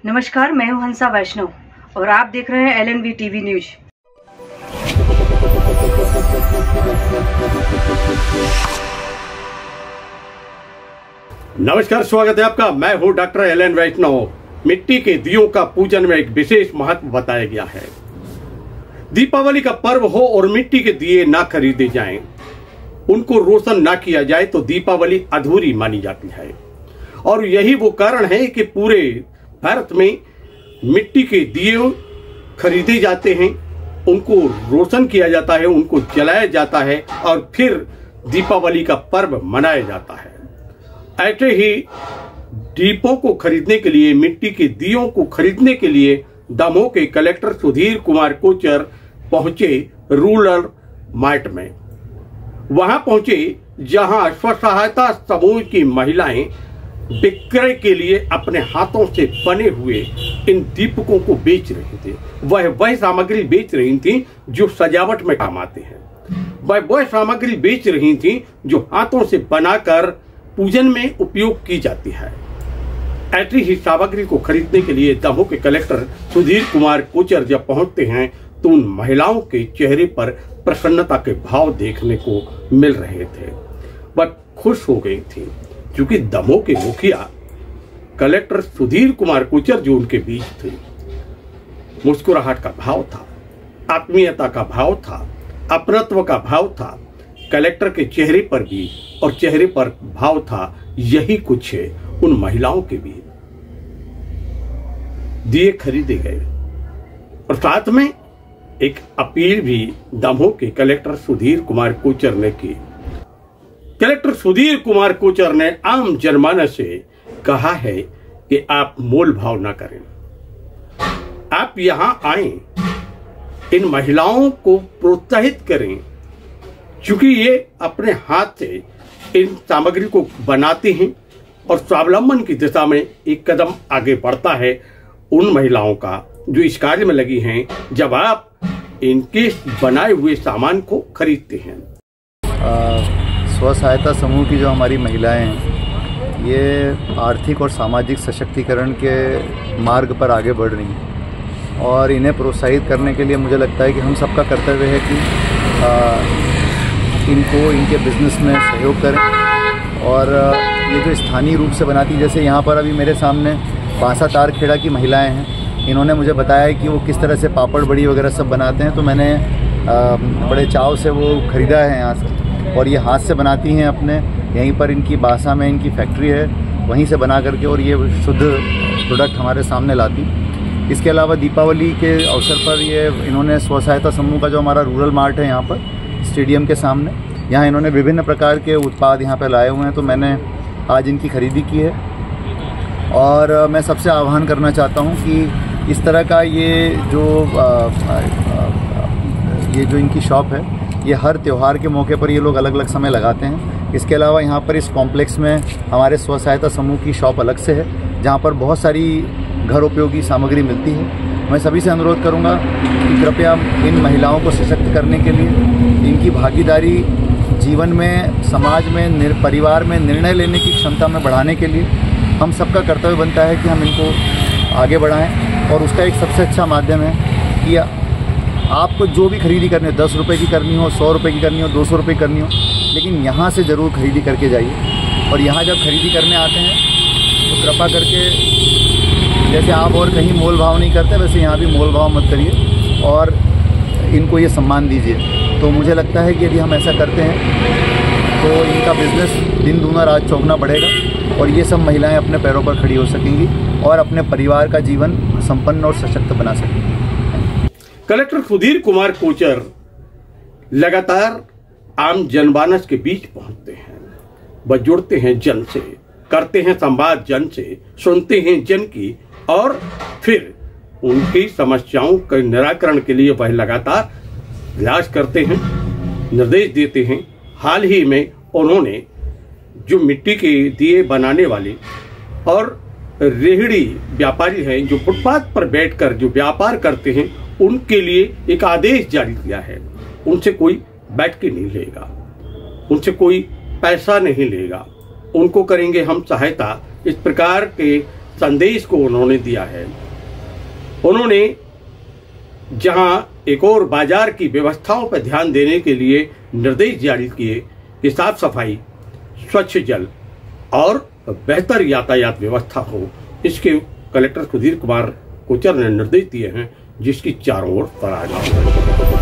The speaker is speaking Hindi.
नमस्कार, मैं हूं हंसा वैष्णव और आप देख रहे हैं LNV टीवी न्यूज। नमस्कार, स्वागत है आपका। मैं हूं डॉक्टर LN वैष्णव। मिट्टी के दियों का पूजन में एक विशेष महत्व बताया गया है। दीपावली का पर्व हो और मिट्टी के दिए ना खरीदे जाएं, उनको रोशन ना किया जाए तो दीपावली अधूरी मानी जाती है। और यही वो कारण है कि पूरे भारत में मिट्टी के दिए खरीदे जाते हैं, उनको रोशन किया जाता है, उनको जलाया जाता है और फिर दीपावली का पर्व मनाया जाता है। ऐसे ही दीपों को खरीदने के लिए, मिट्टी के दियों को खरीदने के लिए दमोह के कलेक्टर सुधीर कुमार कोचर पहुंचे रूरल मार्ट में। वहां पहुंचे जहां स्वसहायता समूह की महिलाएं विक्रय के लिए अपने हाथों से बने हुए इन दीपकों को बेच रहे थे। वह सामग्री बेच रही थी जो सजावट में काम आते हैं। वह सामग्री बेच रही थी जो हाथों से बनाकर पूजन में उपयोग की जाती है। ऐसी ही सामग्री को खरीदने के लिए दमोह के कलेक्टर सुधीर कुमार कोचर जब पहुंचते हैं तो उन महिलाओं के चेहरे पर प्रसन्नता के भाव देखने को मिल रहे थे। वह खुश हो गई थी क्योंकि दमोह के मुखिया कलेक्टर सुधीर कुमार कोचर जो उनके बीच थे, मुस्कुराहट का भाव था, आत्मीयता का भाव था, अपनत्व का भाव था। कलेक्टर के चेहरे पर भी और चेहरे पर भाव था। यही कुछ है उन महिलाओं के भी दिए खरीदे गए और साथ में एक अपील भी दमोह के कलेक्टर सुधीर कुमार कोचर ने की। कलेक्टर सुधीर कुमार कोचर ने आम जनमानस से कहा है कि आप मोल भाव ना करें, आप यहां आए, इन महिलाओं को प्रोत्साहित करें क्योंकि ये अपने हाथ से इन सामग्री को बनाते हैं और स्वावलंबन की दिशा में एक कदम आगे बढ़ता है उन महिलाओं का जो इस कार्य में लगी हैं जब आप इनके बनाए हुए सामान को खरीदते हैं। स्व सहायता समूह की जो हमारी महिलाएं हैं, ये आर्थिक और सामाजिक सशक्तिकरण के मार्ग पर आगे बढ़ रही हैं और इन्हें प्रोत्साहित करने के लिए मुझे लगता है कि हम सबका कर्तव्य है कि इनको इनके बिजनेस में सहयोग करें। और ये जो स्थानीय रूप से बनाती, जैसे यहाँ पर अभी मेरे सामने बांसा तारखेड़ा की महिलाएं हैं, इन्होंने मुझे बताया कि वो किस तरह से पापड़ बड़ी वगैरह सब बनाते हैं, तो मैंने बड़े चाव से वो ख़रीदा है यहाँ से। और ये हाथ से बनाती हैं अपने, यहीं पर इनकी बांसा में इनकी फैक्ट्री है, वहीं से बना करके और ये शुद्ध प्रोडक्ट हमारे सामने लाती। इसके अलावा दीपावली के अवसर पर ये इन्होंने स्व सहायता समूह का जो हमारा रूरल मार्ट है यहाँ पर स्टेडियम के सामने, यहाँ इन्होंने विभिन्न प्रकार के उत्पाद यहाँ पर लाए हुए हैं, तो मैंने आज इनकी खरीदी की है। और मैं सबसे आह्वान करना चाहता हूँ कि इस तरह का ये जो इनकी शॉप है, ये हर त्यौहार के मौके पर ये लोग अलग अलग समय लगाते हैं। इसके अलावा यहाँ पर इस कॉम्प्लेक्स में हमारे स्व सहायता समूह की शॉप अलग से है जहाँ पर बहुत सारी घर उपयोगी सामग्री मिलती है। मैं सभी से अनुरोध करूँगा कि कृपया इन महिलाओं को सशक्त करने के लिए, इनकी भागीदारी जीवन में, समाज में, परिवार में निर्णय लेने की क्षमता में बढ़ाने के लिए हम सबका कर्तव्य बनता है कि हम इनको आगे बढ़ाएं। और उसका एक सबसे अच्छा माध्यम है कि आपको जो भी खरीदी करनी हो, 10 रुपये की करनी हो, 100 रुपये की करनी हो, 200 रुपये की करनी हो, लेकिन यहाँ से ज़रूर खरीदी करके जाइए। और यहाँ जब खरीदी करने आते हैं तो कृपा करके, जैसे आप और कहीं मोल भाव नहीं करते, वैसे यहाँ भी मोल भाव मत करिए और इनको ये सम्मान दीजिए। तो मुझे लगता है कि यदि हम ऐसा करते हैं तो इनका बिजनेस दिन दूना रात चौगुना बढ़ेगा और ये सब महिलाएं अपने पैरों पर खड़ी हो सकेंगी और अपने परिवार का जीवन संपन्न और सशक्त बना सकेंगी। कलेक्टर सुधीर कुमार कोचर लगातार आम जनमानस के बीच पहुंचते हैं, वह जुड़ते हैं जन से, करते हैं संवाद जन से, सुनते हैं जन की और फिर उनकी समस्याओं के निराकरण के लिए वह लगातार प्रयास करते हैं, निर्देश देते हैं। हाल ही में उन्होंने जो मिट्टी के दिए बनाने वाले और रेहड़ी व्यापारी हैं जो फुटपाथ पर बैठकर जो व्यापार करते हैं, उनके लिए एक आदेश जारी किया है। उनसे कोई बैठ के नहीं लेगा, उनसे कोई पैसा नहीं लेगा, उनको करेंगे हम सहायता। इस प्रकार के संदेश को उन्होंने दिया है। उन्होंने जहां एक और बाजार की व्यवस्थाओं पर ध्यान देने के लिए निर्देश जारी किए कि साफ सफाई, स्वच्छ जल और बेहतर यातायात व्यवस्था हो, इसके कलेक्टर सुधीर कुमार कोचर ने निर्देश दिए हैं, जिसकी चारों ओर सराहना।